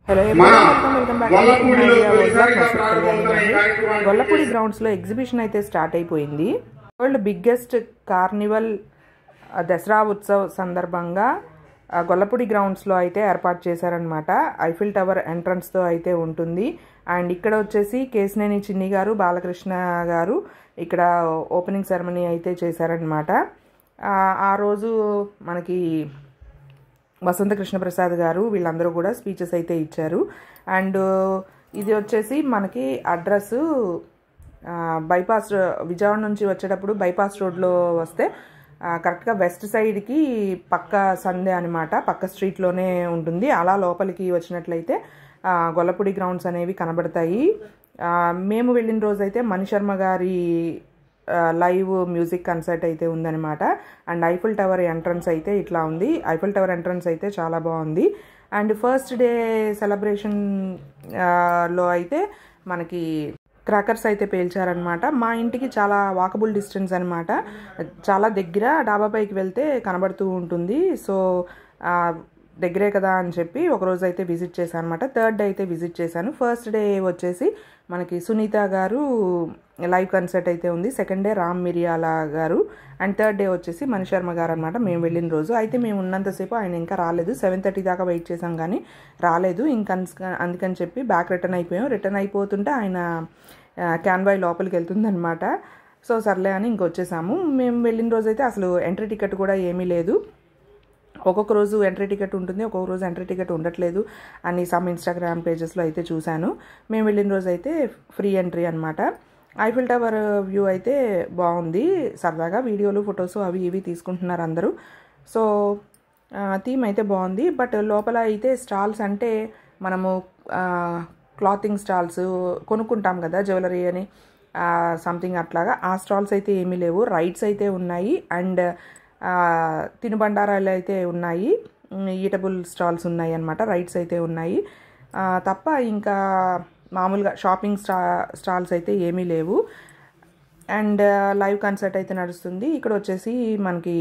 Hello welcome back Gollapudi గ్రౌండ్స్లో exhibition అయితే start అయిపోయింది. World biggest Carnival Dasara Utsav సందర్భంగా గొల్లపూడి గ్రౌండ్స్లో అయితే ఏర్పాటు చేశారనమాట. ఐఫిల్ టవర్ ఎంట్రన్స్తో అయితే ఉంటుంది. అండ్ ఇక్కడ వచ్చేసి కేసినేని చిన్ని గారు, బాలకృష్ణ గారు ఇక్కడ ఓపెనింగ్ సెరమనీ అయితే చేశారనమాట. ఆ రోజు మనకి వసంత కృష్ణప్రసాద్ గారు వీళ్ళందరూ కూడా స్పీచెస్ అయితే ఇచ్చారు. అండ్ ఇది వచ్చేసి మనకి అడ్రస్ బైపాస్, విజయవాడ నుంచి వచ్చేటప్పుడు బైపాస్ రోడ్లో వస్తే కరెక్ట్గా వెస్ట్ సైడ్కి పక్క సందే అనమాట, పక్క స్ట్రీట్లోనే ఉంటుంది. అలా లోపలికి వచ్చినట్లయితే గొల్లపూడి గ్రౌండ్స్ అనేవి కనబడతాయి. మేము వెళ్ళిన రోజైతే మణిశర్మ గారి లైవ్ మ్యూజిక్ కన్సర్ట్ అయితే ఉందన్నమాట. అండ్ ఐఫిల్ టవర్ ఎంట్రన్స్ అయితే ఇట్లా ఉంది. ఐఫిల్ టవర్ ఎంట్రన్స్ అయితే చాలా బాగుంది. అండ్ ఫస్ట్ డే సెలబ్రేషన్ లో అయితే మనకి క్రాకర్స్ అయితే పేల్చారనమాట. మా ఇంటికి చాలా వాకబుల్ డిస్టెన్స్ అనమాట, చాలా దగ్గర, డాబాపైకి వెళ్తే కనబడుతూ ఉంటుంది. సో దగ్గరే కదా అని చెప్పి ఒకరోజు అయితే విజిట్ చేశాను అనమాట. థర్డ్ డే అయితే విజిట్ చేశాను. ఫస్ట్ డే వచ్చేసి మనకి సునీత గారు లైవ్ కన్సర్ట్ అయితే ఉంది. సెకండ్ డే రామ్ మిరియాల గారు. అండ్ థర్డ్ డే వచ్చేసి మణిశర్మ గారు అనమాట. మేము వెళ్ళిన రోజు అయితే మేము ఉన్నంతసేపు ఆయన ఇంకా రాలేదు. 7:30 దాకా వెయిట్ చేసాం కానీ రాలేదు. ఇంకా అందుకని చెప్పి బ్యాక్ రిటర్న్ అయిపోయాం. రిటర్న్ అయిపోతుంటే ఆయన క్యాన్వాయ్ లోపలికి వెళ్తుందనమాట. సో సర్లే అని ఇంకొచ్చేసాము. మేము వెళ్ళిన రోజు అయితే అసలు ఎంట్రీ టికెట్ కూడా ఏమీ లేదు. ఒక్కొక్క రోజు ఎంట్రీ టికెట్ ఉంటుంది, ఒక్కొక్క రోజు ఎంట్రీ టికెట్ ఉండట్లేదు అని సమ్ ఇన్స్టాగ్రామ్ పేజెస్లో అయితే చూశాను. మేము వెళ్ళిన రోజు అయితే ఫ్రీ ఎంట్రీ అనమాట. ఐఫిల్ టవర్ వ్యూ అయితే బాగుంది. సరదాగా వీడియోలు, ఫొటోస్ అవి ఇవి తీసుకుంటున్నారు అందరూ. సో థీమ్ అయితే బాగుంది. బట్ లోపల అయితే స్టాల్స్ అంటే మనము క్లాతింగ్ స్టాల్స్ కొనుక్కుంటాం కదా, జ్యువెలరీ అని సంథింగ్ అట్లాగా, ఆ స్టాల్స్ అయితే ఏమీ లేవు. రైడ్స్ అయితే ఉన్నాయి. అండ్ తినుబండారాలు అయితే ఉన్నాయి, ఈటబుల్ స్టాల్స్ ఉన్నాయి అన్నమాట. రైడ్స్ అయితే ఉన్నాయి తప్ప ఇంకా మామూలుగా షాపింగ్ స్టాల్స్ అయితే ఏమీ లేవు. అండ్ లైవ్ కన్సర్ట్ అయితే నడుస్తుంది. ఇక్కడ వచ్చేసి మనకి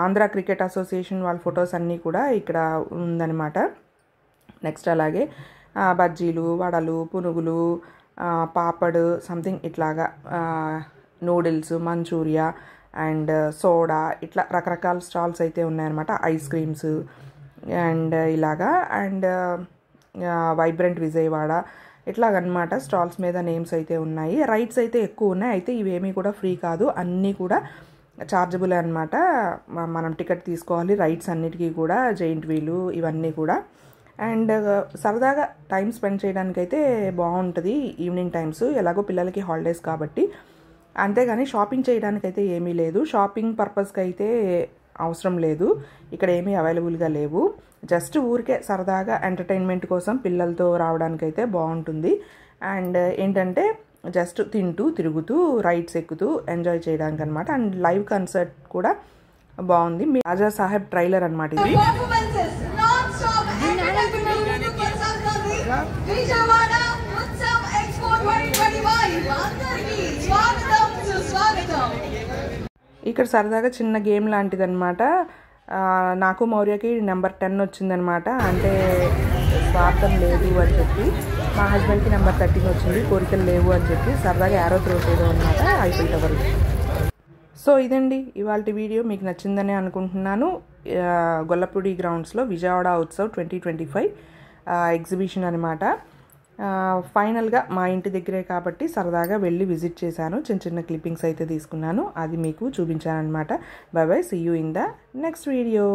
ఆంధ్ర క్రికెట్ అసోసియేషన్ వాళ్ళ ఫొటోస్ అన్నీ కూడా ఇక్కడ ఉందన్నమాట. నెక్స్ట్ అలాగే బజ్జీలు, వడలు, పునుగులు, పాపడ్ సంథింగ్ ఇట్లాగా, నూడిల్స్, మంచూరియా అండ్ సోడా, ఇట్లా రకరకాల స్టాల్స్ అయితే ఉన్నాయన్నమాట. ఐస్ క్రీమ్స్ అండ్ ఇలాగా, అండ్ వైబ్రెంట్ విజయవాడ ఇట్లాగనమాట. స్టాల్స్ మీద నేమ్స్ అయితే ఉన్నాయి. రైడ్స్ అయితే ఎక్కువ ఉన్నాయి. అయితే ఇవేమీ కూడా ఫ్రీ కాదు, అన్నీ కూడా చార్జబుల్ అనమాట. మనం టికెట్ తీసుకోవాలి రైడ్స్ అన్నిటికీ కూడా, జెయింట్ వీలు ఇవన్నీ కూడా. అండ్ సరదాగా టైం స్పెండ్ చేయడానికైతే బాగుంటుంది ఈవినింగ్ టైమ్స్, ఎలాగో పిల్లలకి హాలిడేస్ కాబట్టి. అంతేగాని షాపింగ్ చేయడానికైతే ఏమీ లేదు. షాపింగ్ పర్పస్కి అయితే అవసరం లేదు, ఇక్కడ ఏమీ అవైలబుల్గా లేవు. జస్ట్ ఊరికే సరదాగా ఎంటర్టైన్మెంట్ కోసం పిల్లలతో రావడానికైతే బాగుంటుంది. అండ్ ఏంటంటే జస్ట్ తింటూ తిరుగుతూ రైడ్స్ ఎక్కుతూ ఎంజాయ్ చేయడానికి అనమాట. అండ్ లైవ్ కన్సర్ట్ కూడా బాగుంది. రాజా సాహెబ్ ట్రైలర్ అనమాట ఇది. ఇక్కడ సరదాగా చిన్న గేమ్ లాంటిది అనమాట. నాకు మౌర్యకి నెంబర్ 10 వచ్చిందనమాట. అంటే స్వార్థం లేదు అని చెప్పి, మా హస్బెండ్కి నెంబర్ 13 వచ్చింది, కోరికలు లేవు అని చెప్పి సరదాగా యారో త్రో చేయడం అనమాట ఐఫిల్ టవర్. సో ఇదండి ఇవాళ వీడియో. మీకు నచ్చిందని అనుకుంటున్నాను. గొల్లపూడి గ్రౌండ్స్లో విజయవాడ ఉత్సవ్ 2025 ఎగ్జిబిషన్ అనమాట. ఫైనల్గా మా ఇంటి దగ్గరే కాబట్టి సరదాగా వెళ్ళి విజిట్ చేశాను. చిన్న చిన్న క్లిప్పింగ్స్ అయితే తీసుకున్నాను, అది మీకు చూపించాను అనమాట. Bye bye, see you in the next video.